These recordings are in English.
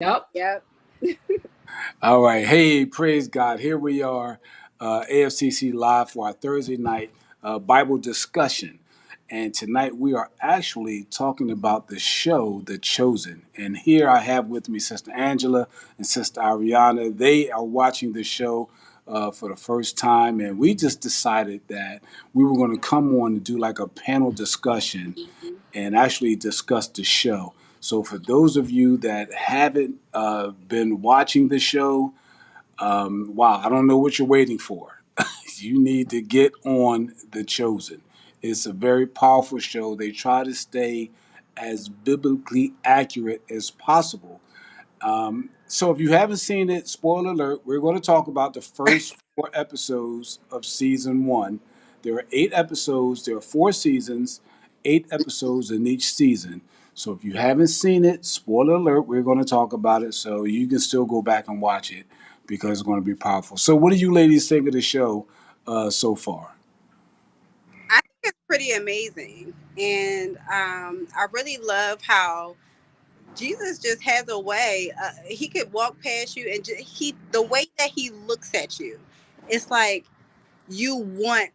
Yep. Yep. All right. Hey, praise God. Here we are, AFCC Live for our Thursday night Bible discussion. And tonight we are actually talking about the show, The Chosen. And here I have with me Sister Angela and Sister Ariana. They are watching the show for the first time. And we just decided that we were going to come on and do like a panel discussion Mhm. and actually discuss the show. So, for those of you that haven't been watching the show, wow, I don't know what you're waiting for. You need to get on The Chosen. It's a very powerful show. They try to stay as biblically accurate as possible. So if you haven't seen it, spoiler alert, we're going to talk about the first four episodes of season one. There are 8 episodes, there are 4 seasons, 8 episodes in each season. So if you haven't seen it, spoiler alert, we're going to talk about it so you can still go back and watch it because it's going to be powerful. So, what do you ladies think of the show so far? I think it's pretty amazing. And I really love how Jesus just has a way. He could walk past you and the way that he looks at you, it's like you want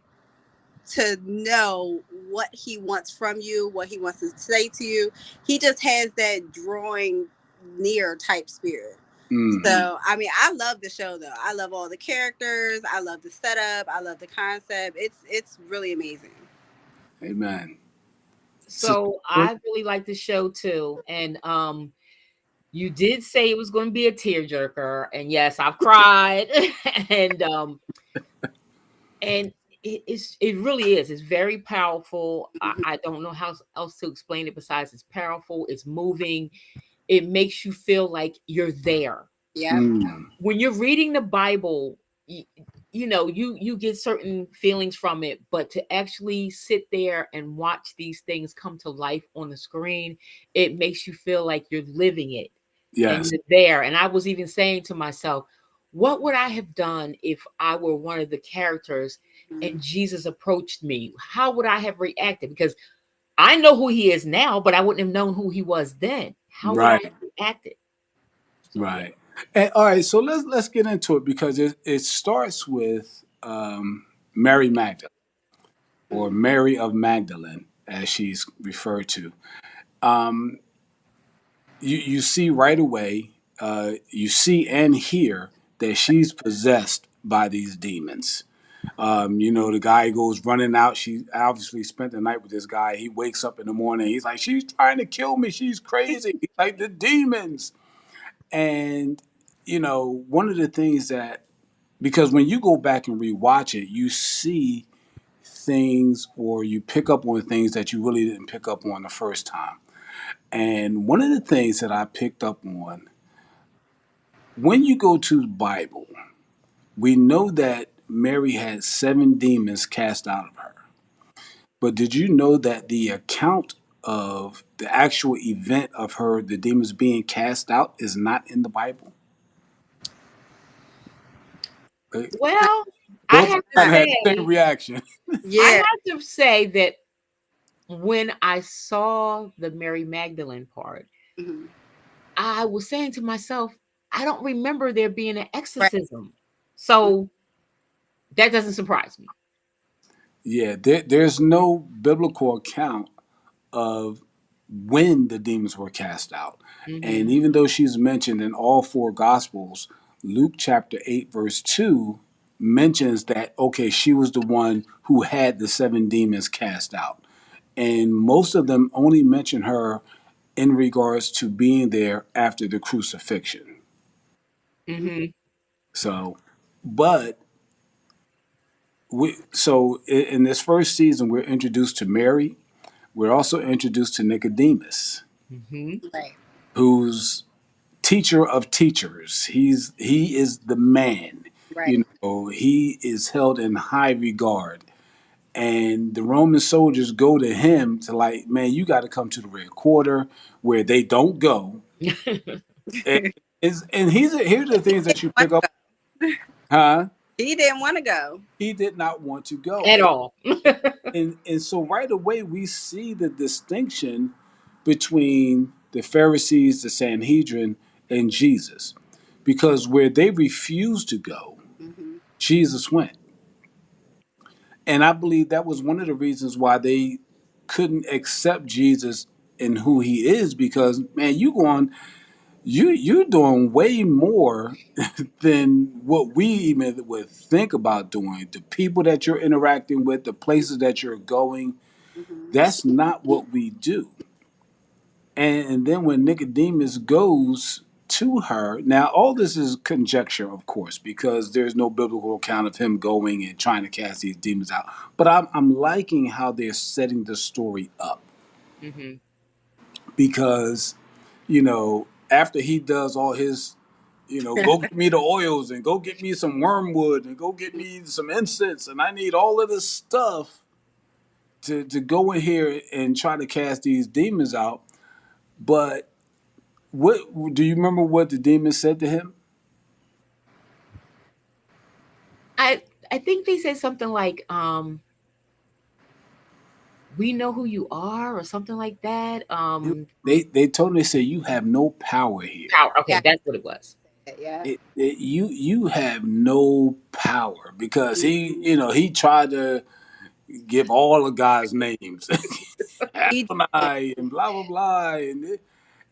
to know what he wants from you, what he wants to say to you. He just has that drawing near type spirit. Mm, So, I mean, I love the show though. I love all the characters. I love the setup. I love the concept. It's really amazing. amen. Sister, So I really like the show too. And you did say it was going to be a tearjerker, and yes, I've cried. and and it really is. It's very powerful. Mhm. I don't know how else to explain it besides it's powerful. It's moving. It makes you feel like you're there. Yep. mm, When you're reading the Bible, you get certain feelings from it, but to actually sit there and watch these things come to life on the screen, it makes you feel like you're living it and yes. you're there. And I was even saying to myself, what would I have done if I were one of the characters Mhm. and Jesus approached me? How would I have reacted? Because I know who he is now, but I wouldn't have known who he was then. How would I Right. have reacted? So yeah. Right. And all right, so let's get into it because it starts with Mary Magdalene or Mhm. Mary of Magdalene as she's referred to. Um, you see right away, you see and hear that she's possessed by these demons. The guy goes running out. She obviously spent the night with this guy. He wakes up in the morning. He's like, she's trying to kill me. She's crazy. He's like the demons. And one of the things that because when you go back and rewatch it, you see things or you pick up on things that you really didn't pick up on the first time. And one of the things that I picked up on when you go to the Bible, we know that Mary had 7 demons cast out of her. But did you know that the account of the actual event of her, the demons being cast out, is not in the Bible? Okay. Well, I Both of have us to kind of Right. had the same say, reaction. I Yeah. have to say that when I saw the Mary Magdalene part, Mhm. I was saying to myself, I don't remember there being an Right. exorcism. So that doesn't surprise me. Yeah, there's no biblical account of when the demons were cast out. And Hmm. even though she's mentioned in all 4 Gospels, Luke chapter 8, verse 2 mentions that, okay, she was the one who had the 7 demons cast out. And most of them only mention her in regards to being there after the crucifixion. Hmm. So, but in this first season, we're introduced to Mary. We're also introduced to Nicodemus, Hmm. Right. who's teacher of teachers. He is the man. Right. He is held in high regard. And the Roman soldiers go to him to like, man, you got to come to the red quarter where they don't go. And, here's the things that you pick up, huh? He didn't want to go. He did not want to go. At all. And so right away we see the distinction between the Pharisees, the Sanhedrin, and Jesus, because where they refused to go, Mhm. Jesus went. And I believe that was one of the reasons why they couldn't accept Jesus and who he is, because man, you're doing way more than what we even would think about doing. The people that you're interacting with, the places that you're going, Mhm. that's not what we do. And then when Nicodemus goes to her, now all this is conjecture, of course, because there's no biblical account of him going and trying to cast these demons out. But I'm liking how they're setting the story up, Mm-hmm. because, after he does all his, go get me the oils and go get me some wormwood and go get me some incense and I need all of this stuff to go in here and try to cast these demons out. But what do you remember what the demon said to him? I think they said something like, we know who you are, or something like that. They told him, they said, you have no power here. Power. Okay, Yeah. that's what it was. Yeah. You have no power, because he Mhm. you know he tried to give all the guys names, He did. Adonai and blah blah blah,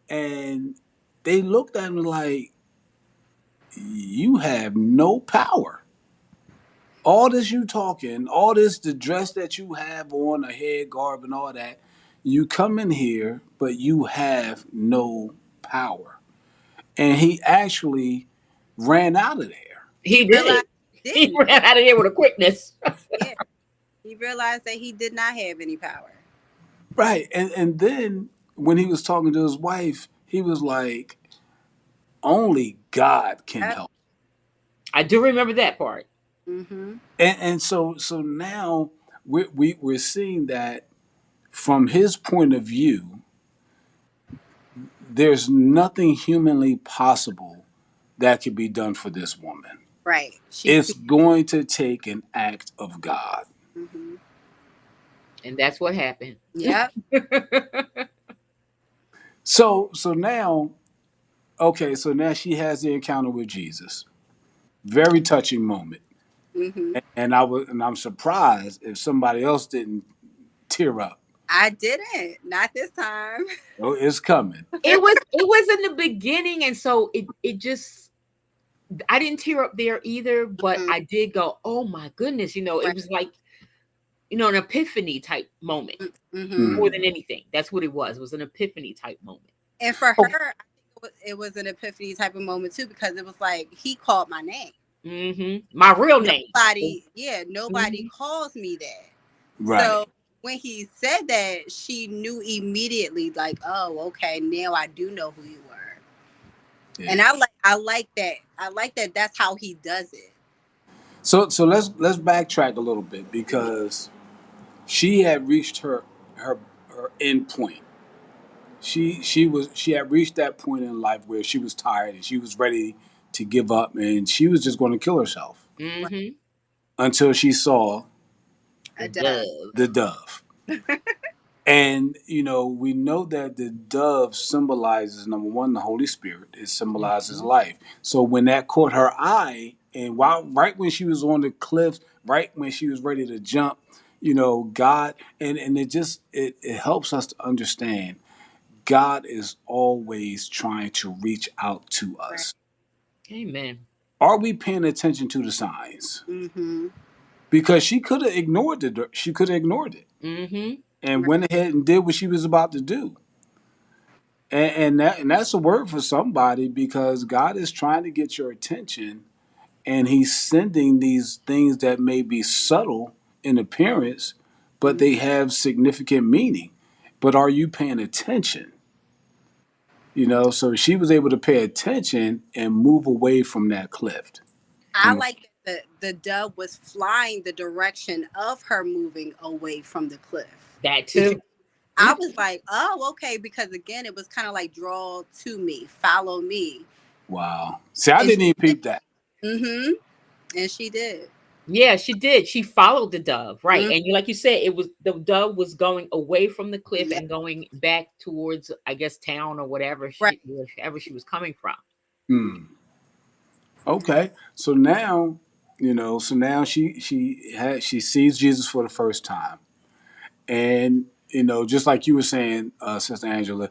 and they looked at him like, you have no power. All this you talking, all this, the dress that you have on, a head garb and all that, you come in here, but you have no power. And he actually ran out of there. He He did. realized he He didn't. ran out of there with a quickness. Yeah. He realized that he did not have any power. Right. And then when he was talking to his wife, he was like, only God can Yep. help. I do remember that part. Mhm. And so now we're seeing that from his point of view, there's nothing humanly possible that could be done for this woman. Right. She. It's going to take an act of God. Mhm. And that's what happened. Yep. So now, okay, so now she has the encounter with Jesus. Very touching moment. Mhm. And I'm surprised if somebody else didn't tear up. I didn't. Not this time. Oh, it's coming. It was in the beginning, and so it just, I didn't tear up there either, but Mhm. I did go, oh my goodness, Right. it was like, an epiphany type moment Mhm. more Mhm. than anything. That's what it was. It was an epiphany type moment. And for Oh, her, I think it was an epiphany type of moment too, because it was like he called my name. My real name. Nobody Mhm. calls me that. right. So when he said that, she knew immediately, like, oh, okay, now I do know who you were. And Yeah. I like that. I like that that's how he does it. So let's backtrack a little bit, because she had reached her her end point. She had reached that point in life where she was tired and she was ready to give up, and she was just going to kill herself Mhm. until she saw The A dove. the dove. dove. And we know that the dove symbolizes, number one, the Holy Spirit. It symbolizes Mhm. life. So when that caught her eye, and right when she was on the cliff, right when she was ready to jump, God, and it helps us to understand God is always trying to reach out to Right. us. Amen. Are we paying attention to the signs? Mm-hmm. Because she could have ignored it Mhm. and Right. went ahead and did what she was about to do. And that's a word for somebody, because God is trying to get your attention, and He's sending these things that may be subtle in appearance, but Mm-hmm. they have significant meaning. But are you paying attention? So she was able to pay attention and move away from that cliff. I From like that the dove was flying the direction of her moving away from the cliff. That Because too. I was like, oh, okay, because again, it was kind of like draw to me, follow me. wow. See, I And didn't even peep that. mm-hmm. And she did. Yeah, she did. She followed the dove, right? Mm-hmm. And like you said, it was the dove was going away from the cliff Yeah. and going back towards, I guess, town or whatever Right. wherever she was coming from. Hmm. Okay. So now, so now she sees Jesus for the first time. And just like you were saying, Sister Angela,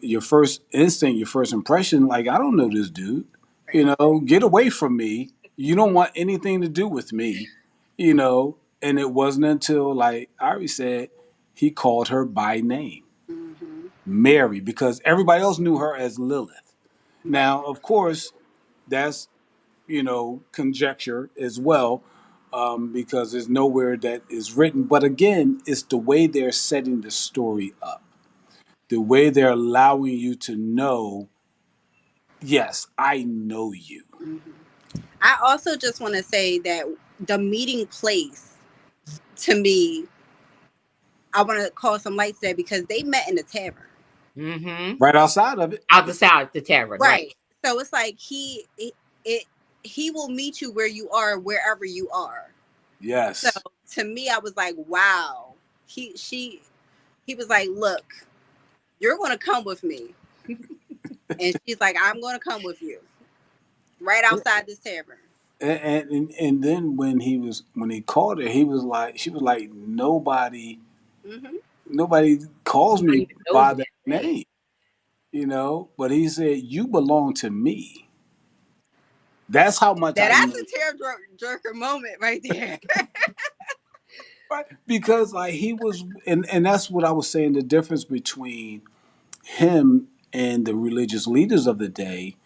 your first instinct, your first impression, like, I don't know this dude. Right. Get away from me. You don't want anything to do with me. And it wasn't until, like Ari said, he called her by name, Mm-hmm. Mary, because everybody else knew her as Lilith. Right. Now, of course, that's conjecture as well, because there's nowhere that is written. But again, it's the way they're setting the story up, the way they're allowing you to know, yes, I know you. Mm-hmm. I also just want to say that the meeting place, to me, I want to call some lights there because they met in the tavern. Mm-hmm. Right outside of it. Out the side, the tavern, right? Right. So it's like he will meet you where you are, wherever you are. So Yes. to me, I was like, wow. He was like, look, you're going to come with me. And she's like, I'm going to come with you right outside this tavern. And then when he called her, she was like, Mm-hmm. nobody calls Nobody me even knows by me that that name. name, but he said, you belong to me. That's how much I That's know. a tear jerker moment right there. Right. Because like he was, and that's what I was saying, the difference between him and the religious leaders of the day,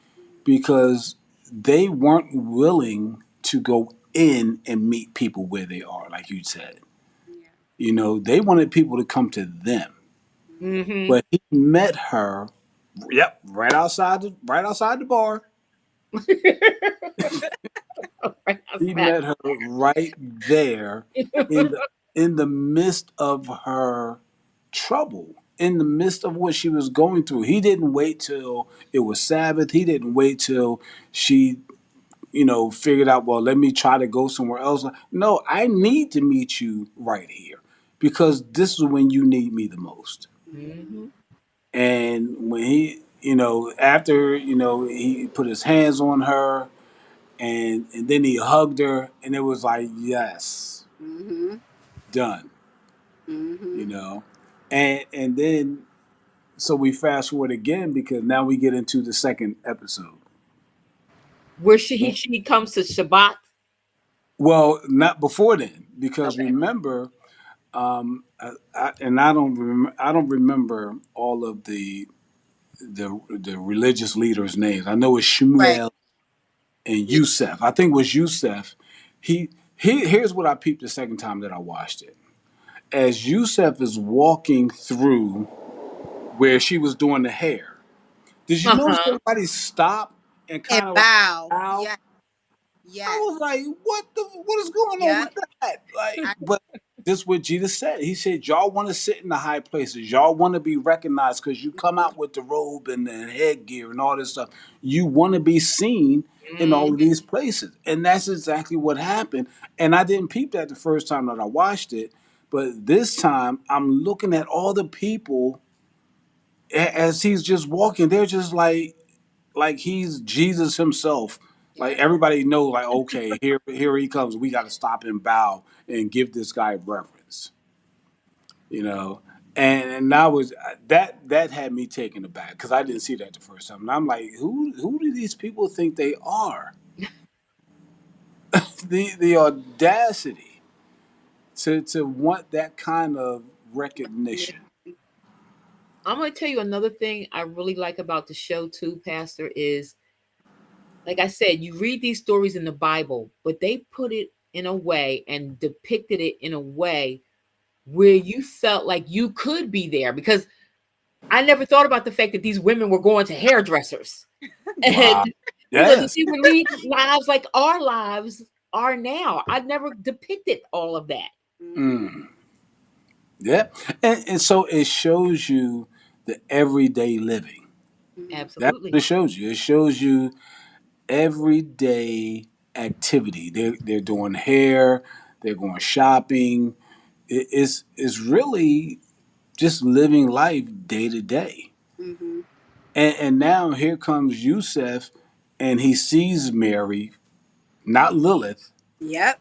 because they weren't willing to go in and meet people where they are, like you said. Yeah. They wanted people to come to them. Mm-hmm. But he met her, yep, right outside the bar. Right He outside. met her right there in the midst of her trouble, in the midst of what she was going through. He didn't wait till it was Sabbath. He didn't wait till she, figured out, well, let me try to go somewhere else. No, I need to meet you right here because this is when you need me the most. Mm-hmm. And when he, after, he put his hands on her, and then he hugged her, and it was like, yes, Mm-hmm. done. Mm-hmm. you know and then, so we fast forward again because now we get into the second episode. Where she comes to Shabbat. Well, not before then, because Okay. remember, and I don't remember all of the religious leaders' names. I know it's Right. Shmuel and Yusef. I think it was Yusef. Here's what I peeped the second time that I watched it. As Yusef is walking through where she was doing the hair, did you notice Uh-huh. everybody stop and And kind of like bow. bow? Yes. I Yes. was like, what is going on Yep. with that? Like, I, but this is what Jesus said. He said, y'all want to sit in the high places. Y'all want to be recognized because you come out with the robe and the headgear and all this stuff. You want to be seen in all of Mm-hmm. these places. And that's exactly what happened. And I didn't peep that the first time that I watched it. But this time I'm looking at all the people as he's just walking. They're just like he's Jesus himself. Like yeah. everybody knows, like, okay, here he comes. We got to stop and bow and give this guy reverence, you know. And that was that had me taken aback because I didn't see that the first time. And I'm like, who do these people think they are? The audacity to want that kind of recognition. I'm gonna tell you another thing I really like about the show too, Pastor, is like I said, you read these stories in the Bible, but they put it in a way and depicted it in a way where you felt like you could be there because I never thought about the fact that these women were going to hairdressers. And Wow. that Yes. they were leading lives like our lives are now. I never depicted all of that. Mm-hmm. Mm. Yeah. And so it shows you the everyday living. Mm-hmm. That's what Absolutely. it shows you. It shows you everyday activity. They're doing hair, they're going shopping. It's really just living life day to day. Mm-hmm. And now here comes Yusef. and he sees Mary, not Lilith. Yep.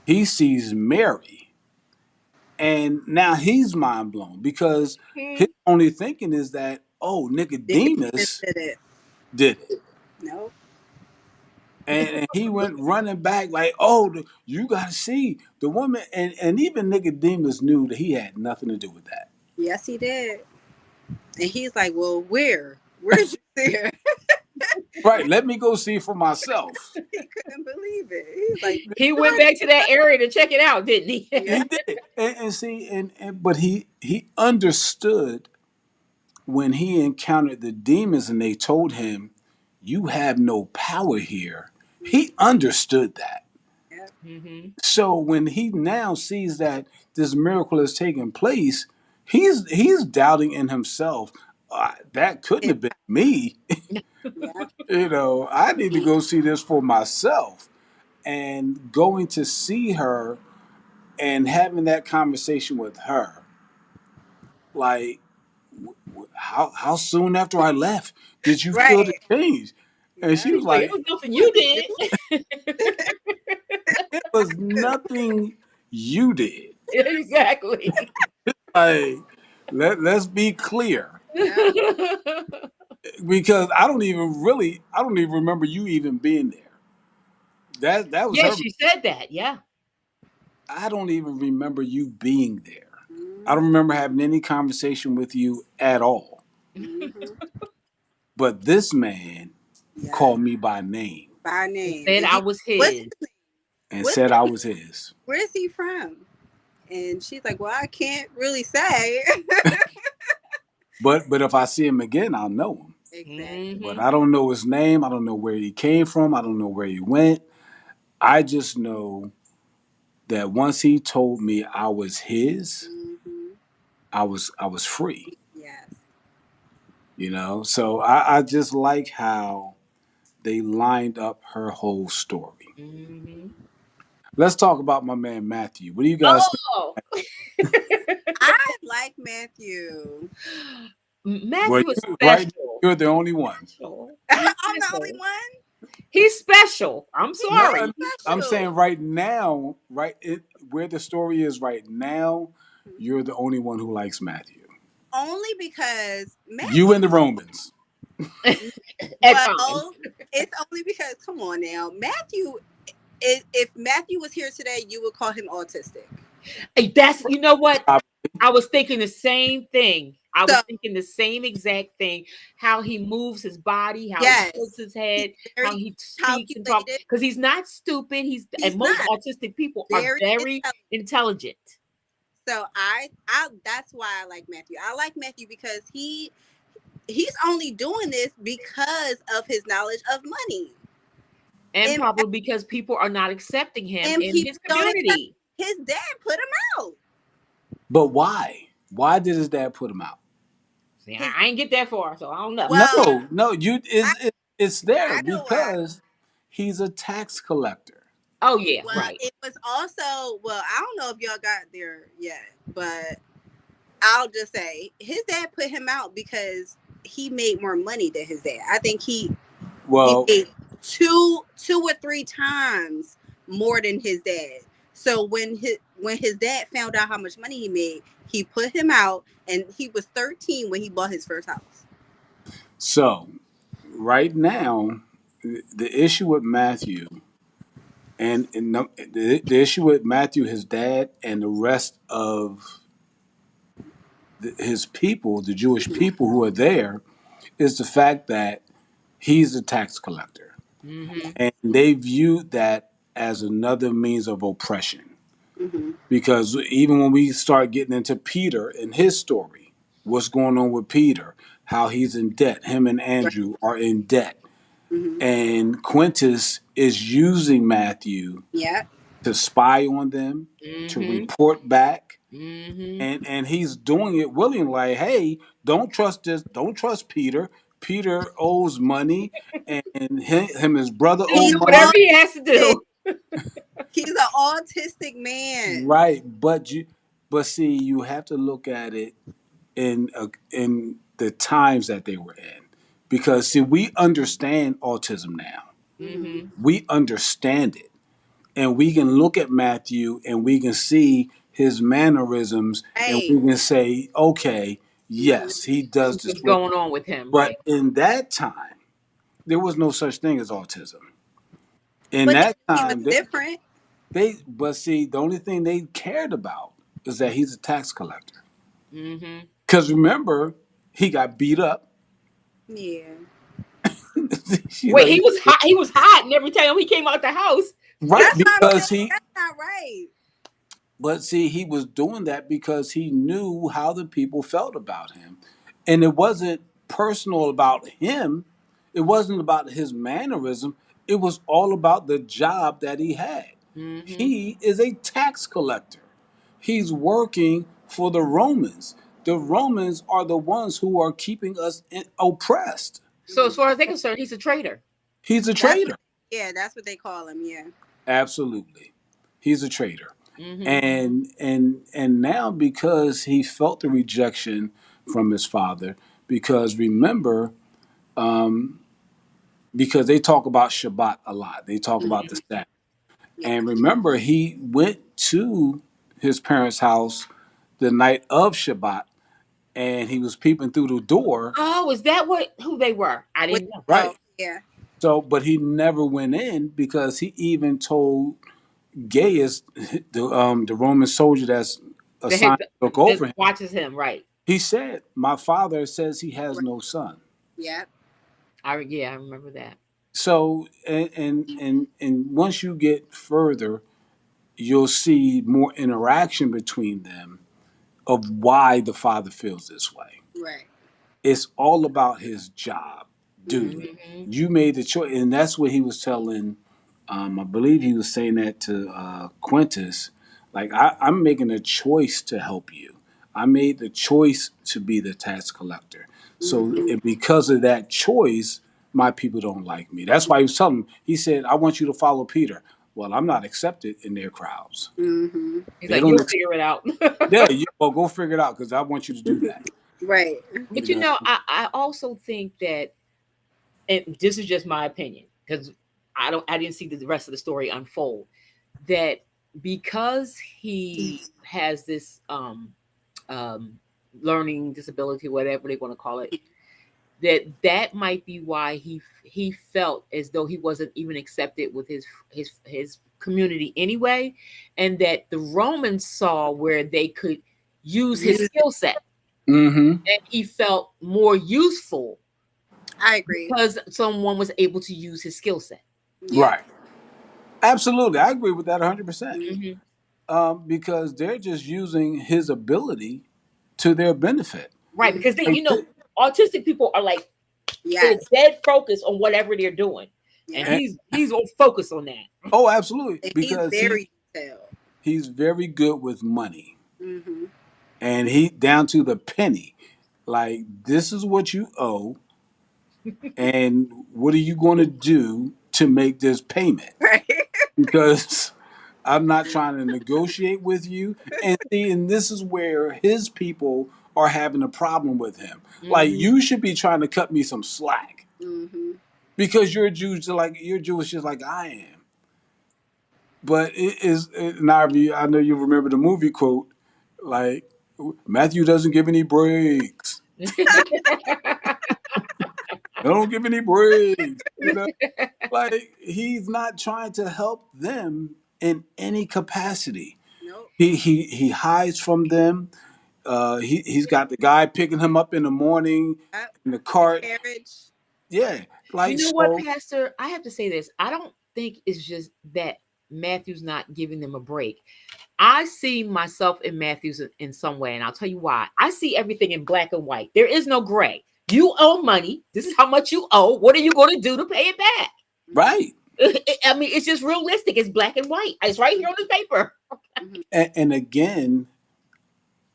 He sees Mary, and now he's mind blown because his Mhm. only thinking is that, oh, Nicodemus Nicodemus did it. did it. No. And he went running back like, oh, you got to see the woman. And even Nicodemus knew that he had nothing to do with that. Yes, he did. And he's like, well, where? Where'd you see her? Right, let me go see for myself. He couldn't believe it. He's like, He went back to that area to check it out, didn't he? yeah, He did. And see, but he understood when he encountered the demons and they told him, you have no power here. He understood that. yeah, Hmm. So when he now sees that this miracle is taking place, he's doubting in himself. That couldn't have been me. yeah, I need to go see this for myself. And going to see her and having that conversation with her, like, how soon after I left did you feel the right. change? And Yeah. she was Like, it like, was nothing you did. it was nothing you did. Exactly. Like, let's be clear. Yeah. Because I don't even remember you even being there. That was Yeah, her. she said that. Yeah. I don't even remember you being there. I don't Mhm, remember having any conversation with you at all. mhm. But this man Yeah. called me by name By And name. said And I he, was what's his. his name? and What's said his I name? was his. Where's he from? And she's like, well, I can't really say. But if I see him again, I'll know him. Exactly. But Hmm. I don't know his name. I don't know where he came from. I don't know where he went. I just know that once he told me I was his, Hmm. I was free. Yes. So I just like how they lined up her whole story. Hmm. Let's talk about my man Matthew. What do you guys think? Oh, I like Matthew. Well, Matthew is right now, special. you're the only one. Special. I'm He's the only special. one. He's special. I'm He's No, very sorry. I'm saying special. right now, where the story is right now, you're the only one who likes Matthew. Only because You and the Romans. At times. well, it's only because come on now, Matthew. If Matthew was here today, you would call him autistic. Hey, you know what? I- I was thinking the same thing. I So was thinking the same exact thing. How he moves his body, how he tilts yes, his he's head, how very he speaks and talks. calculated. Because he's not stupid. And He's most not autistic people are very very intelligent. intelligent. So I that's why I like Matthew. I like Matthew because he's only doing this because of his knowledge of money. And And probably because people are not accepting him and in people his don't accept community. his dad put him out. But why? Why did his dad put him out? See, His I ain't get that far, so I don't know. well, No, I, it's there I know why. because he's a tax collector. Oh yeah, Well, right. it was also I don't know if y'all got there yet, but I'll just say his dad put him out because he made more money than his dad. I think he Well, made two or three times more than his dad. So when his dad found out how much money he made, he put him out, and he was 13 when he bought his first house. so right now, the issue with Matthew and the issue with Matthew, his dad, and the rest of his people, the Jewish Mm-hmm. people who are there, is the fact that he's a tax collector. Hmm. And they viewed that as another means of oppression. Mm-hmm. Because even when we start getting into Peter and his story, what's going on with Peter, how he's in debt, him and Right. Andrew are in debt. Mm-hmm. And Quintus is using Matthew Yeah. to spy on them, to Hmm. report back. Hmm. And he's doing it willingly, like, hey, don't trust this, don't trust Peter. Peter owes money, and him his brother owe He's Do whatever money. he has to autistic. do. He's an autistic man. Right, but see, you have to look at it in the times that they were in, because see, we understand autism now. Mm-hmm. We understand it, and we can look at Matthew and we can see his mannerisms, and Right. we can say, okay, Mhm. yes, he does What's display. going on with him, But right? in that time, there was no such thing as autism. In But that he was time, different. but see, the only thing they cared about is that he's a tax collector. Mm-hmm. Because remember, he got beat up. Yeah. You know, Wait, he was hot. He was hiding every time he came out the house. right? That's what I'm saying. Because he, That's not right. but see, he was doing that because he knew how the people felt about him. And it wasn't personal about him, it wasn't about his mannerism, it was all about the job that he had. Mm-hmm. He is a tax collector, he's working for the Romans. The Romans are the ones who are keeping us oppressed. So as far as they're concerned, he's a traitor. He's a That's traitor. what. Yeah, that's what they call him. Yeah. Absolutely. He's a traitor. Mm-hmm. And now because he felt the rejection from his father, because remember, because they talk about Shabbat a lot. They talk about the Mhm. Sabbath. Yeah. And remember, he went to his parents' house the night of Shabbat and he was peeping through the door. Oh, is that who they were? I With, didn't know. Right. oh, yeah. So, but he never went in because he even told Gaius, the Roman soldier that's The head assigned to look that over him, watches him, right? he said, "My father says he has Right. no son." Yeah. I remember that. So, and once you get further, you'll see more interaction between them of why the father feels this way. Right. It's all about his job, dude. Mm-hmm. You made the choice, and that's what he was telling. I believe he was saying that to Quintus. Like, I'm making a choice to help you. I made the choice to be the tax collector. So, Mm-hmm. and because of that choice, my people don't like me. That's why he was telling them. He said, "I want you to follow Peter." Well, I'm not accepted in their crowds. Mm-hmm. He's They like, don't. you'll figure it out. Yeah, well, go figure it out because I want you to do that. Right. You But know. I also think that, and this is just my opinion because I didn't see the rest of the story unfold. That because he has this um learning disability, whatever they want to call it, that might be why he felt as though he wasn't even accepted with his community anyway, and that the Romans saw where they could use his Use- skill set, Mm-hmm. and he felt more useful I agree. because someone was able to use his skill set. Yeah. Right. Absolutely. I agree with that 100%. Mhm. Mm-hmm. Because they're just using his ability to their benefit. Right, because they, Like, autistic people are like they're Yes. dead focused on whatever they're doing, and Yeah. and- he's on focus on that. oh, absolutely. And he's Because very detailed. he's very good with money. Mm-hmm. And he down to the penny. Like, this is what you owe, and what are you going to do to make this payment? Right. Because I'm not trying to negotiate with you. And see, and this is where his people are having a problem with him. Like, Mm-hmm. you should be trying to cut me some slack Mm-hmm. because you're Jewish just like I am. But it is, Navi, I know you remember the movie quote, like, Matthew doesn't give any breaks. I don't give any breaks. Like, he's not trying to help them in any capacity. Nope. He hides from them. He's got the guy picking him up in the morning Yep. in the cart. Carriage. Yeah, You like know what, so. Pastor? I have to say this. I don't think it's just that Matthew's not giving them a break. I see myself in Matthew's in some way, and I'll tell you why. I see everything in black and white. There is no gray. You owe money. This is how much you owe. What are you going to do to pay it back? Right. I mean, it's just realistic. It's black and white. It's right here on the paper. And again,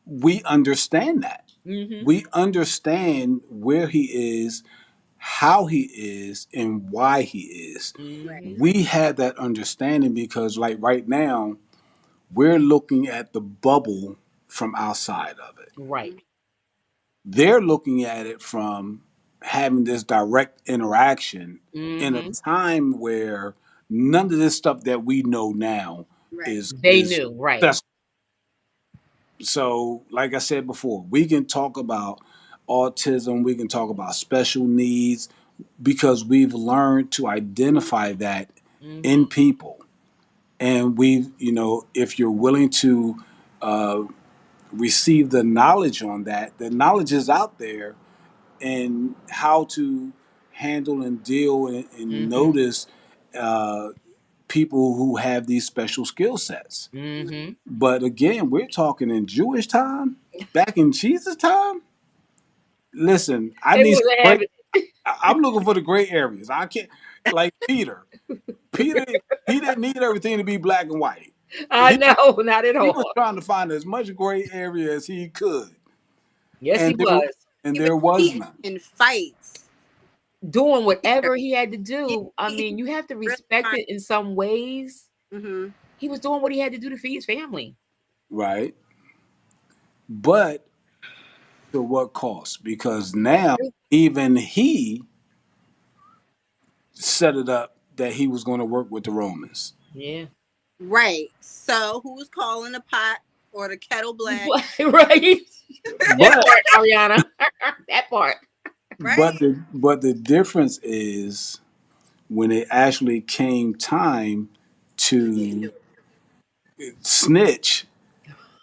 we understand that. Mm-hmm. We understand where he is, how he is, and why he is. Right. Mm-hmm. We have that understanding because, like, right now, we're looking at the bubble from outside of it. Right. They're looking at it from having this direct interaction in a Hmm. time where none of this stuff that we know now Right. They is knew, right? accessible. So, like I said before, we can talk about autism, we can talk about special needs because we've learned to identify that Hmm. in people. And we've, if you're willing to uh, receive the knowledge on that, the knowledge is out there and how to handle and deal and Hmm. notice uh, people who have these special skill sets. Hmm. But again, we're talking in Jewish time, back in Jesus' time. Listen, I They need some wasn't great. having I'm looking for the gray areas. I can't like Peter. Peter, he didn't need everything to be black and white. it. I He know, not at he was all. trying to find as much gray area as he could, Yes, he and there was and He was there was cheating none. in fights. doing Peter, whatever he had to he, do. I he mean, you have to really respect trying. it in some ways. Hmm. He was doing what he had to do to feed his family. Right, but to what cost? Because now even he set it up that he was going to work with the Romans. Yeah. Right. So who's calling the pot or the kettle black? Right. That But part, Ariana. That part. Right. the difference is when it actually came time He didn't do to it. snitch,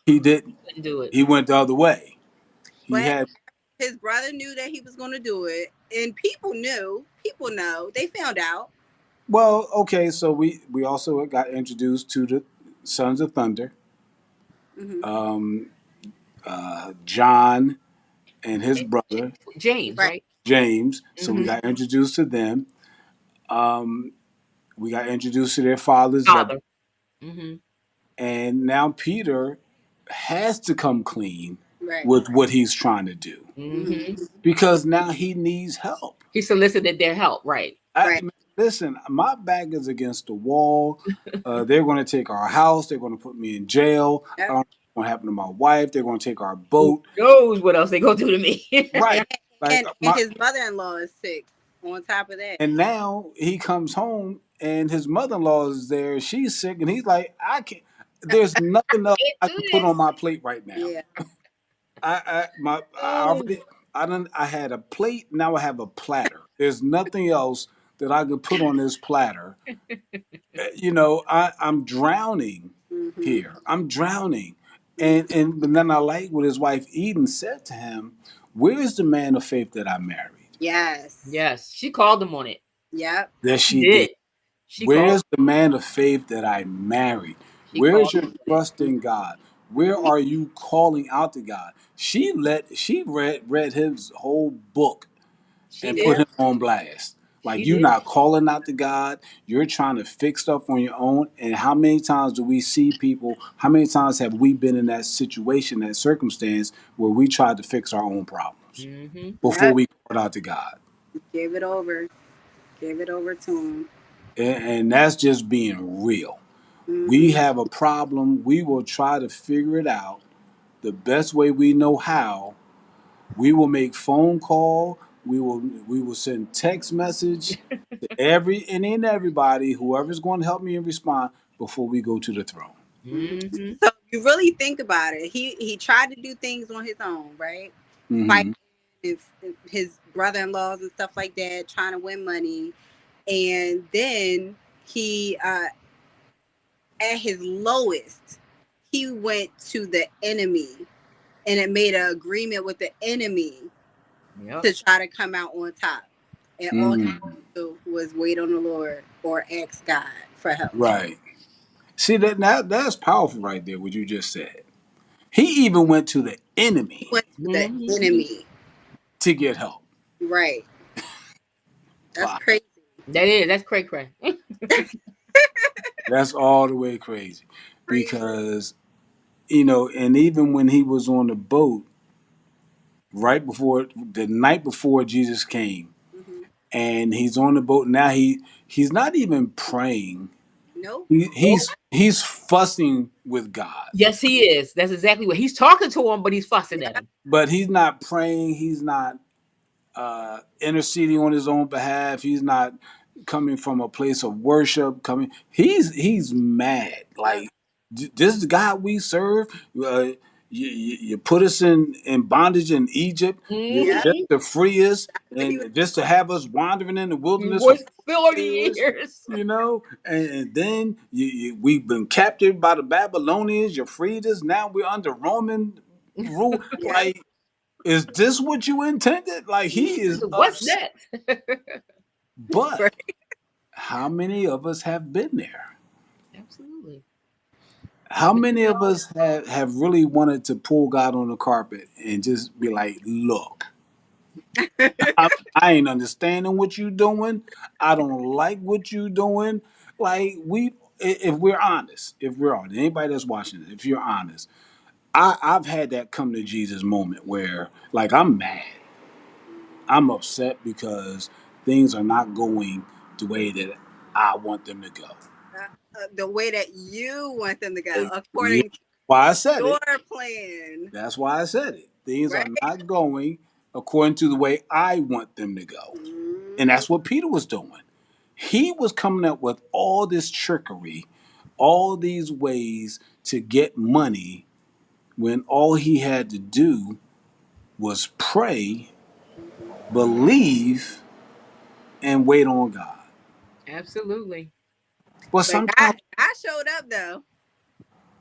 he didn't. Couldn't do it. He went the other way. He But had his brother knew that he was going to do it, and people knew. People know. They found out. well, okay. So we also got introduced to the Sons of Thunder, Hmm. um, John and his brother James, Right. right? James. So we Hmm. got introduced to them. Um, we got introduced to their fathers, Father. Hmm. and now Peter has to come clean Right. with what he's trying to do Hmm. Hmm. because now he needs help. He solicited their help, right? Right. Listen, my back is against the wall. They're going to take our house. They're going to put me in jail. I Yep. don't know what's going to happen to my wife. They're going to take our Who boat. knows what else they gonna do to me? Right. Like And his mother-in-law is sick. On top of that. and now he comes home and his mother-in-law is there. She's sick, and he's like, I can't. There's nothing else Can't I do can put on this. my plate right now. Yeah. I Oh, already I had a plate, now I have a platter. There's nothing else that I could put on this platter. I'm drowning Hmm. here. I'm drowning. And but then I like what his wife Eden said to him, where's the man of faith that I married? Yes. yes. She called him on it. Yep. That She she did. did. She called. Where's the man of faith that I married? She called Where's your him on it. trust in God? Where are you calling out to God? She read his whole book She and did. put Yep. him on blast. She Like you're did. not calling out to God, you're trying to fix stuff on your own. And how many times do we see people? How many times have we been in that situation, that circumstance where we tried to fix our own problems Hmm. before Yep. we called out to God? Give it over. Give it over to him. And that's just being real. We Hmm. have a problem. We will try to figure it out the best way we know how. We will make phone call. We will send text message to any and everybody, whoever's going to help me and respond before we go to the throne. Hmm. So you really think about it. He tried to do things on his own, right? Fighting Hmm. his brother-in-laws and stuff like that, trying to win money, and then he, at his lowest, he went to the enemy and it made an agreement with the enemy Yep. to try to come out on top. And all he Hmm. had to do was wait on the Lord or ask God for help. Right. See that's powerful right there. What you just said. He even went to the He enemy went to the Hmm. enemy. to get help. Right. That's Wow. crazy. That is. That's cray cray. That's all the way crazy Crazy. because and even when he was on the boat right before the night before Jesus came, Hmm. and he's on the boat now. He's not even praying. Nope. He's fussing with God, Yes, he is. That's exactly what he's talking to him, but he's fussing at Yeah. him. but he's not praying. He's not. interceding on his own behalf. He's not coming from a place of worship. He's mad. Yep. Like this is the God we serve. Uh, you put us in bondage in Egypt Yep. just Mhm. to free us He was and just to have us wandering in the wilderness for Was 40 years. years. You know, and then we've been captured by the Babylonians. You freed us. Now we're under Roman rule. yep. Like, is this what you intended? Like, he is What's upset. that? But Right. how many of us have been there? Absolutely. How But you many of know, us have really wanted to pull God on the carpet and just be like, look, I ain't understanding what you doing. I don't like what you doing. Like, if we're honest, anybody that's watching this, if you're honest, I've had that come to Jesus moment where, like, I'm mad. I'm upset because things are not going the way that I want them to go. The way that you want them to go, Yeah, according to why I said your it. plan. That's why I said it. Things are Right. not going according to the way I want them to go. And Mhm. that's what Peter was doing. He was coming up with all this trickery, all these ways to get money when all he had to do was pray, believe, and wait on God. absolutely. But But sometimes, God showed up though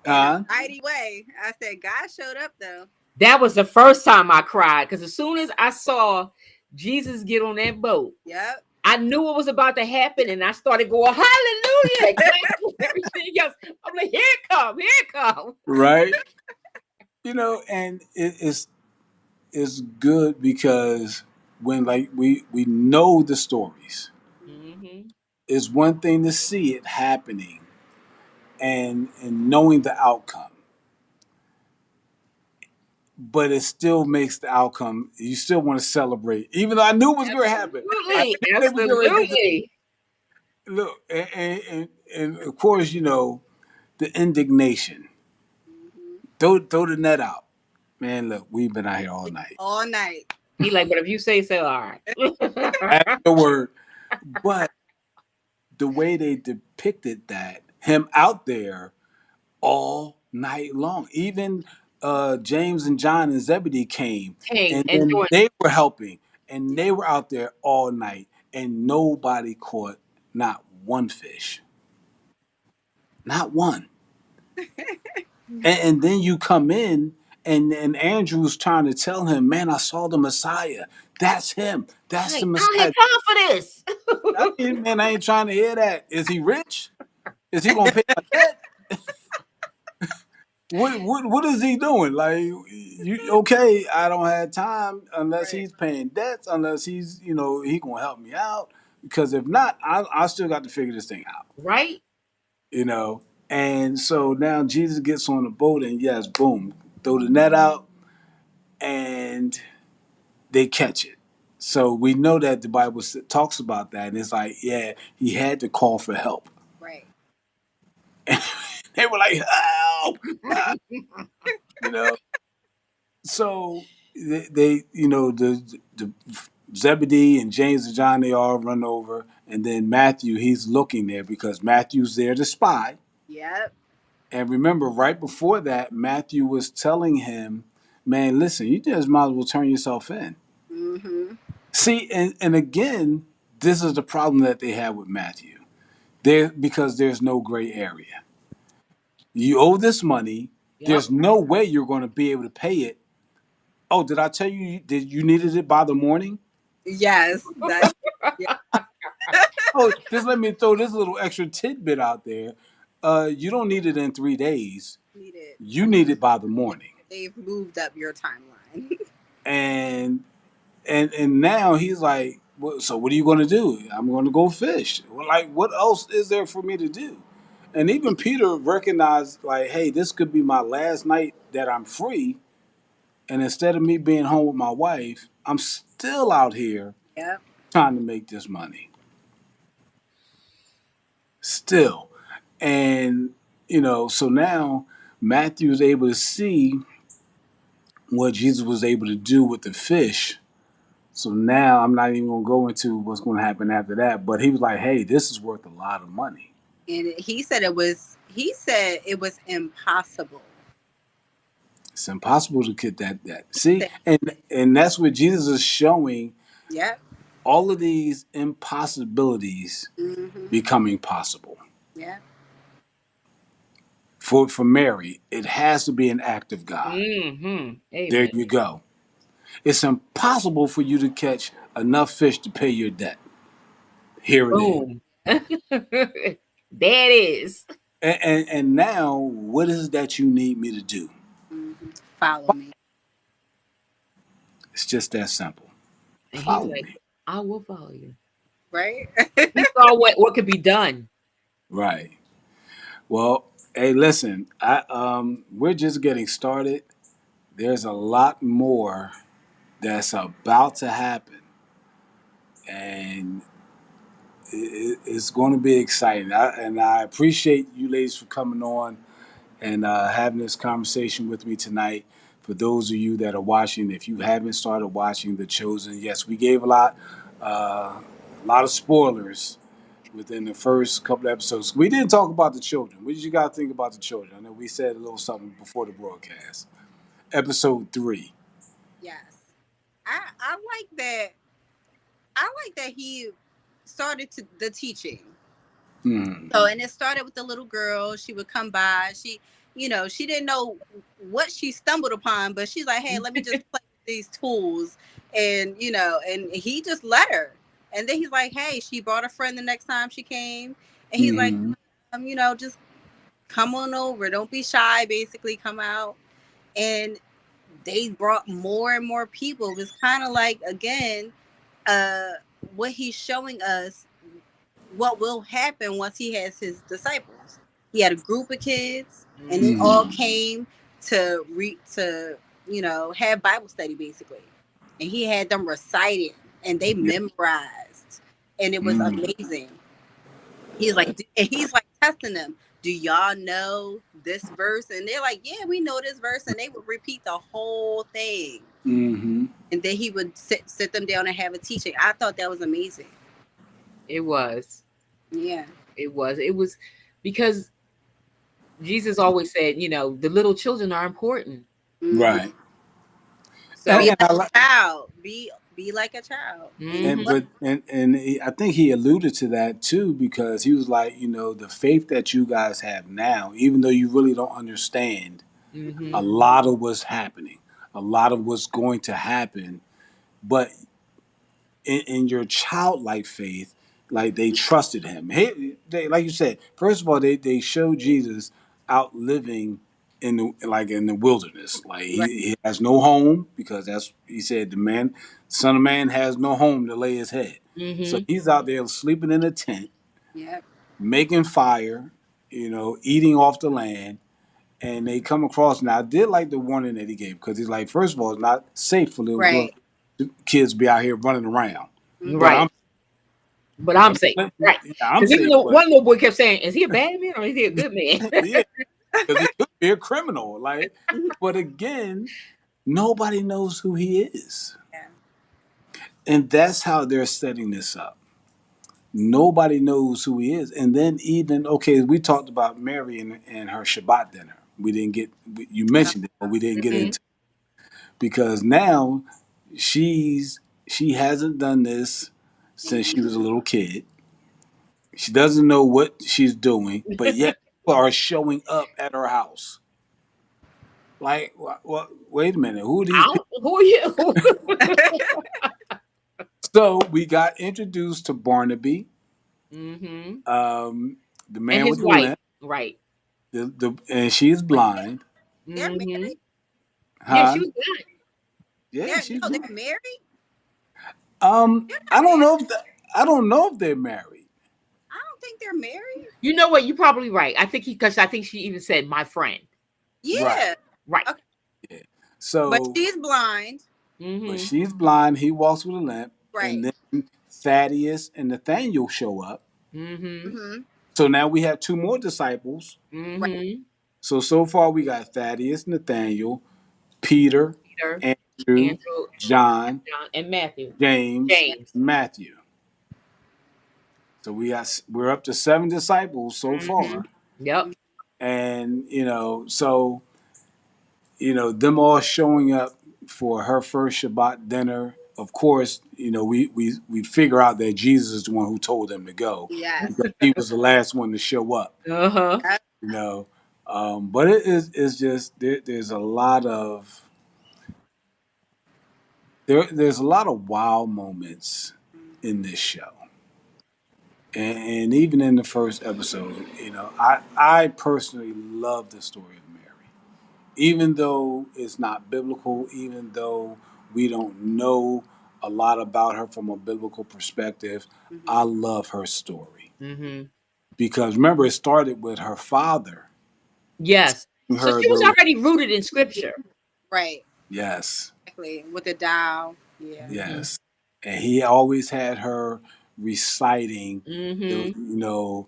in a uh, mighty way. I said God showed up though. That was the first time I cried because as soon as I saw Jesus get on that boat, Yep. I knew what was about to happen, and I started going, "Hallelujah!" clapping and everything else. I'm like, "Here it come, here it come." right? And it's good because when like we know the stories, Hmm. it's one thing to see it happening and knowing the outcome, but it still makes the outcome. You still want to celebrate, even though I knew it was going to happen. I Absolutely, knew they were going to get absolutely. this. Look, and of course, the indignation. Mhm. Throw the net out, man. Look, we've been out here all night. All night. He like, but if you say so, all That's right. the word. But the way they depicted that, him out there all night long. Even James and John and Zebedee came, King and and then doing they were helping, and they were out there all night, and nobody caught not one fish, not one. And then you come in, and Andrew's trying to tell him, "Man, I saw the Messiah. That's him. That's the like, I don't have Messiah." time for this. Man, I ain't trying to hear that. Is he rich? Is he gonna pay my debt? What is he doing? Like, you okay? I don't have time unless Right. he's paying debts, unless he's he gonna help me out. Because if not, I still got to figure this thing out. Right? You know. And so now Jesus gets on the boat, and yes, boom, throw the net out, and they catch it. So we know that the Bible talks about that, and it's like, yeah, he had to call for help. Right. They were like, help, help, you know. So the Zebedee and James and John, they all run over, and then Matthew, he's looking there because Matthew's there to spy. Yep. And remember, right before that, Matthew was telling him, "Man, listen, you just might as well turn yourself in." Mhm. See, and again, this is the problem that they have with Matthew. Because there's no gray area. You owe this money. Yep. There's no way you're going to be able to pay it. Oh, did I tell you did you needed it by the morning? Yes. That. Yeah. Oh, just let me throw this little extra tidbit out there. You don't need it in 3 days. Needed. You need it by the morning. They've moved up your timeline. And and now he's like, well, so what are you going to do? I'm going to go fish. Well, like, what else is there for me to do? And even Peter recognized, like, hey, this could be my last night that I'm free. And instead of me being home with my wife, I'm still out here Yep. trying to make this money. Still. And, so now Matthew is able to see what Jesus was able to do with the fish. So now I'm not even going to go into what's going to happen after that. But he was like, "Hey, this is worth a lot of money." And he said it was. He said it was impossible. It's impossible to get that. See, and that's what Jesus is showing. Yep. All of these impossibilities Mm-hmm. becoming possible. Yeah. For Mary, it has to be an act of God. Mm-hmm. There Amen. you go. It's impossible for you to catch enough fish to pay your debt. Here it is. Boom. There it is. And now, what is it that you need me to do? Mm-hmm. Follow me. It's just that simple. And he's Follow like, me. I will follow you. Right. He saw what could be done. Right. Well, hey, listen. We're just getting started. There's a lot more that's about to happen, and it's going to be exciting. I appreciate you ladies for coming on and having this conversation with me tonight. For those of you that are watching, if you haven't started watching The Chosen, yes, we gave a lot of spoilers within the first couple of episodes. We didn't talk about the children. What did you guys think about the children? I know we said a little something before the broadcast. Episode 3. Yes. I like that. I like that he started the teaching. Hmm. So, and it started with the little girl. She would come by. She didn't know what she stumbled upon, but she's like, "Hey, let me just play with these tools," and he just let her. And then he's like, "Hey," she brought a friend the next time she came, and he's like, Hmm. just come on over. Don't be shy. Basically, come out. And they brought more and more people. It was kind of like, again, what he's showing us what will happen once he has his disciples. He had a group of kids, and they all came to have Bible study basically, and he had them reciting, and they Yeah. memorized, and it was Mm. amazing. He's like testing them. Do y'all know this verse? And they're like, yeah, we know this verse, and they would repeat the whole thing, Hmm. and then he would sit them down and have a teaching. I thought that was amazing. It was. Yeah. It was. It was because Jesus always said, the little children are important. Mm-hmm. Right. So, Be And like a child. Be like a child. and mhm, but I think he alluded to that too because he was like, the faith that you guys have now, even though you really don't understand a mhm, lot of what's happening, a lot of what's going to happen, but in your childlike faith, like they trusted him. Like you said, first of all, they showed Jesus out living in the wilderness. Like Right. he has no home because he said son of man has no home to lay his head. So mhm. he's out there sleeping in a tent, Yep. making fire, eating off the land. And they come across. Now I did like the warning that he gave because he's like, first of all, it's not safe for little Right. kids to be out here running around. But Mm-hmm. Right. But I'm safe. Right. I'm Because even safe, though but one little boy kept saying, is he a bad man or is he a good man? yeah, because he could be a criminal. Like, but again, nobody knows who he is, Yeah. and that's how they're setting this up. Nobody knows who he is, and then even okay, we talked about Mary and her Shabbat dinner. We didn't get you mentioned it, but we didn't get Mhm. into because now she hasn't done this since she was a little kid. She doesn't know what she's doing, but yet people are showing up at her house. Like, wait a minute, who are these people? Who are you? So we got introduced to Barnaby, Hmm. the And man his with the wife. limp, Right. and she's Wait, blind. they're Hmm. married. Yeah, she Huh? was good. Yeah, she's They're blind. married. They're I not don't married. know I don't know if they're married. I don't think they're married. You know what? You're probably right. Because I think she even said my friend. Right. Yeah. Right. Okay. Yeah. But So, she's blind. but Hmm. she's blind. He walks with a limp, and Right. then Thaddeus and Nathaniel show up. Hmm. Mm-hmm. So now we have two more disciples. Right. Hmm. So far we got Thaddeus, Nathaniel, Peter, Peter, Andrew, Andrew, John, John, and Matthew. James, James. Matthew. So we're up to 7 disciples so far, Yep. and so them all showing up for her first Shabbat dinner. Of course, we figure out that Jesus is the one who told them to go Yes. because he was the last one to show up. Uh-huh. You know, but it's just there's a lot of there's a lot of wow moments in this show. And even in the first episode, I personally love the story of Mary. Even though it's not biblical, even though we don't know a lot about her from a biblical perspective, I love her story. Mm-hmm. Because remember, it started with her father. Yes. So Her she was those, already rooted in scripture. Right. yes, Exactly. With the dial. Yeah. yes. And he always had her reciting the, Mm-hmm.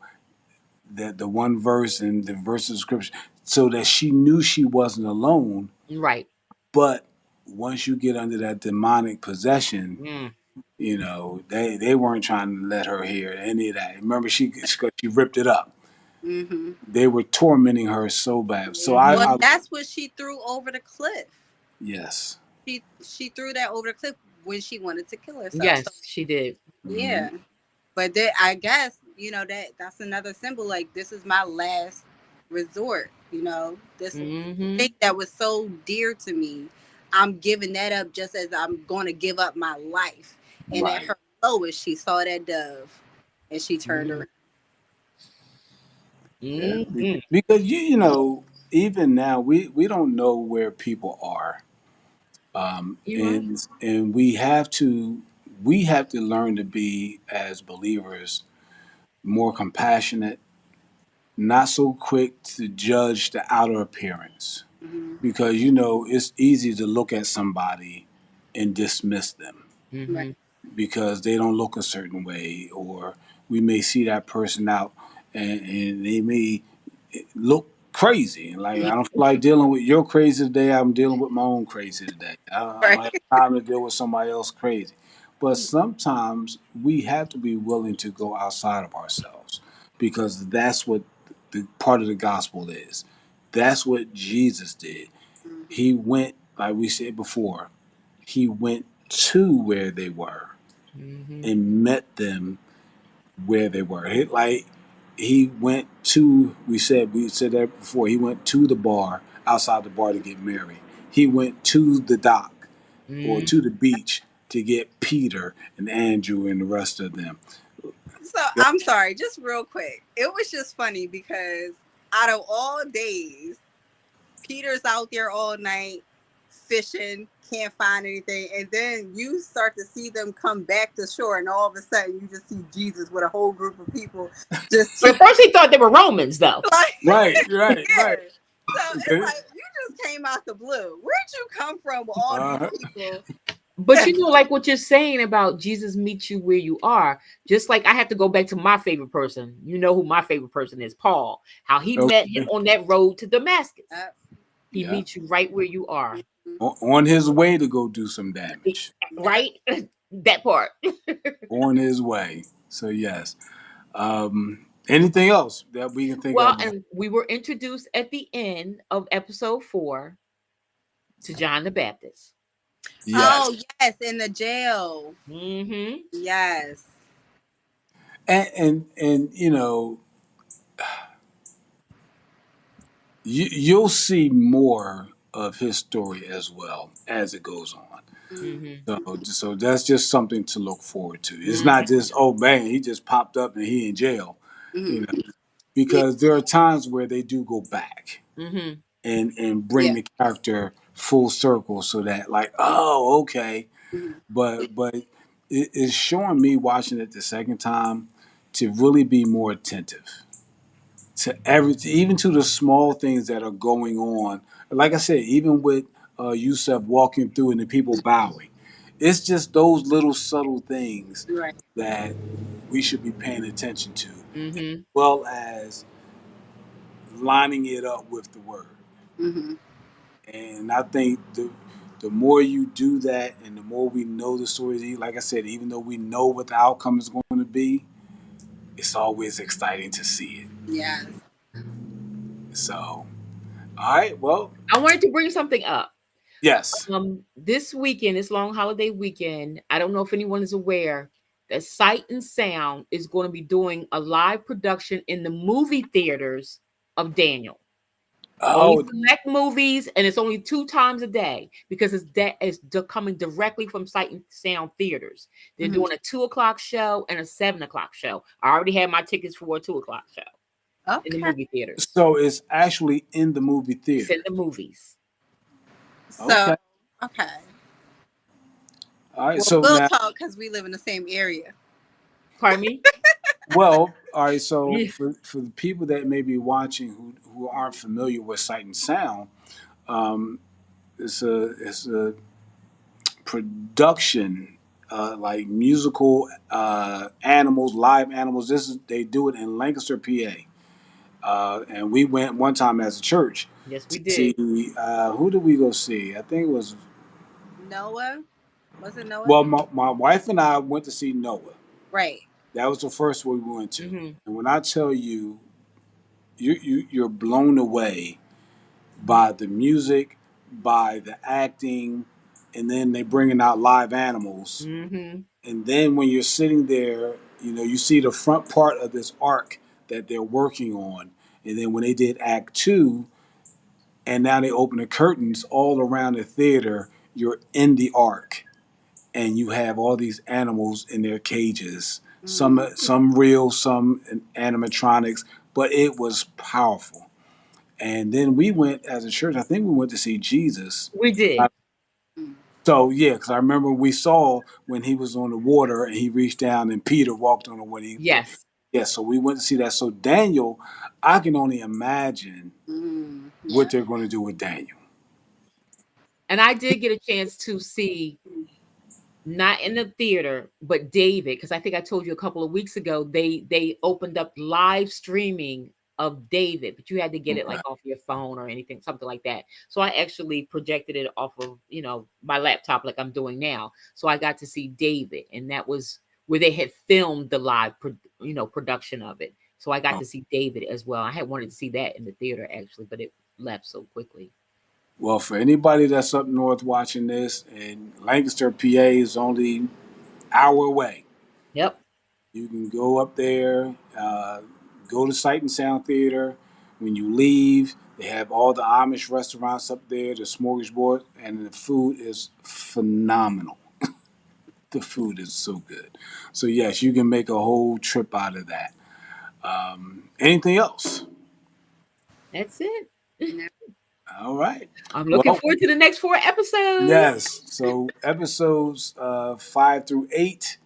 that the one verse and the verse of scripture so that she knew she wasn't alone. Right. But once you get under that demonic possession, Mm. they weren't trying to let her hear any of that. Remember, she ripped it up. Mm-hmm. They were tormenting her so bad. So Well, I that's what she threw over the cliff. yes, She threw that over the cliff when she wanted to kill herself. Yes, So, she did. yeah. But I guess, that's another symbol. Like, this is my last resort. This Mm-hmm. thing that was so dear to me, I'm giving that up just as I'm going to give up my life. And at right. her lowest, she saw that dove and she turned around. Mm-hmm. Because even now we don't know where people are, You right. and we have to learn to be as believers more compassionate, not so quick to judge the outer appearance, Mm-hmm. because it's easy to look at somebody and dismiss them Mm-hmm. Right. because they don't look a certain way, or we may see that person out and they may look crazy. Like, I don't feel like dealing with your crazy today. I'm dealing with my own crazy today. I don't have Right. time to deal with somebody else crazy. But sometimes we have to be willing to go outside of ourselves because that's what the part of the gospel is. That's what Jesus did. Mm-hmm. He went, like we said before, he went to where they were Mm-hmm. and met them where they were. He went to, we said that before, he went to the bar, outside the bar, to get Mary. He went to the dock or Mm-hmm. to the beach to get Peter and Andrew and the rest of them. So I'm sorry, just real quick. It was just funny because out of all days, Peter's out there all night fishing, can't find anything, and then you start to see them come back to shore, and all of a sudden you just see Jesus with a whole group of people just But at first he thought they were Romans, though. like, Right. yeah. So it's like you just came out the blue. Where'd you come from with all these people? But like what you're saying about Jesus meets you where you are, just like I have to go back to my favorite person. You know who my favorite person is, Paul. How he met him on that road to Damascus. He meets you right where you are. On his way to go do some damage. Right? That part. On his way. So yes. Anything else that we can think Well, of? and we were introduced at the end of episode 4 to John the Baptist. Yes. Oh yes, in the jail. Mm-hmm. Yes. And you'll see more of his story as well as it goes on. Mm-hmm. So that's just something to look forward to. It's not just, oh man, he just popped up and he in jail, Mm-hmm. because there are times where they do go back Mm-hmm. and bring the character full circle, so that, like, oh, okay. Mm-hmm. But it's showing me, watching it the second time, to really be more attentive to even to the small things that are going on. Like I said, even with Yusef walking through and the people bowing, it's just those little subtle things Right. that we should be paying attention to, Mm-hmm. as well as lining it up with the word. Mm-hmm. And I think the more you do that, and the more we know the stories, like I said, even though we know what the outcome is going to be, it's always exciting to see it. Yes. So, all right, well, I wanted to bring something up. yes. This weekend, this long holiday weekend, I don't know if anyone is aware that Sight and Sound is going to be doing a live production in the movie theaters of Daniel. Only Oh, select movies, and it's only 2 times a day because it's coming directly from Sight and Sound theaters. They're Mhm. doing a 2:00 show and a 7:00 show. I already had my tickets for a 2:00 show in the Okay. movie theaters. so it's actually in the movie It's theater. in the movies. So, Okay. okay. All right. Well, So we'll now, talk because we live in the same area. Pardon me? well, all right. So Yeah. for the people that may be watching who aren't familiar with Sight and Sound, um, it's a production, like musical animals, live animals. They do it in Lancaster, PA. And we went one time as a church Yes, we to see, did. who did we go see? I think it was, Noah? Was it Noah? well, my wife and I went to see Noah. Right. That was the first one we went to. Hmm. And when I tell you, you're blown away by the music, by the acting, and then they bringing out live animals. Hmm. And then when you're sitting there, you see the front part of this arc that they're working on. And then when they did Act Two, and now they open the curtains all around the theater, you're in the arc, and you have all these animals in their cages. Some real, some animatronics, but it was powerful. And then we went as a church. I think we went to see Jesus. We did. So yeah, because I remember we saw when he was on the water and he reached down and Peter walked on the water. Yes. Yeah, so we went to see that. So Daniel, I can only imagine what they're going to do with Daniel. And I did get a chance to see, not in the theater, but David, because I think I told you a couple of weeks ago, they opened up live streaming of David, but you had to get it Okay. like off your phone or anything, something like that. So I actually projected it off of, my laptop like I'm doing now. So I got to see David, and that was where they had filmed the live production of it. So I got Oh. to see David as well. I had wanted to see that in the theater actually, but it left so quickly. Well, for anybody that's up north watching this, and Lancaster, PA is only hour away. Yep. You can go up there, go to Sight and Sound Theater. When you leave, they have all the Amish restaurants up there, the smorgasbord, and the food is phenomenal. The food is so good. So yes, you can make a whole trip out of that. Anything else? That's it. All right. I'm looking Well, forward to the next 4 episodes. yes. So episodes 5 through 8,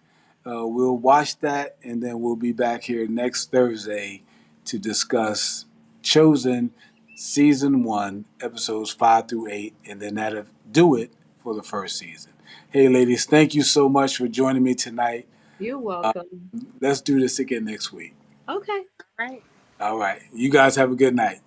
we'll watch that, and then we'll be back here next Thursday to discuss Chosen season 1, episodes 5 through 8, and then that'll do it for the first season. Hey, ladies, thank you so much for joining me tonight. You're welcome. Let's do this again next week. Okay. Right. All right. You guys have a good night.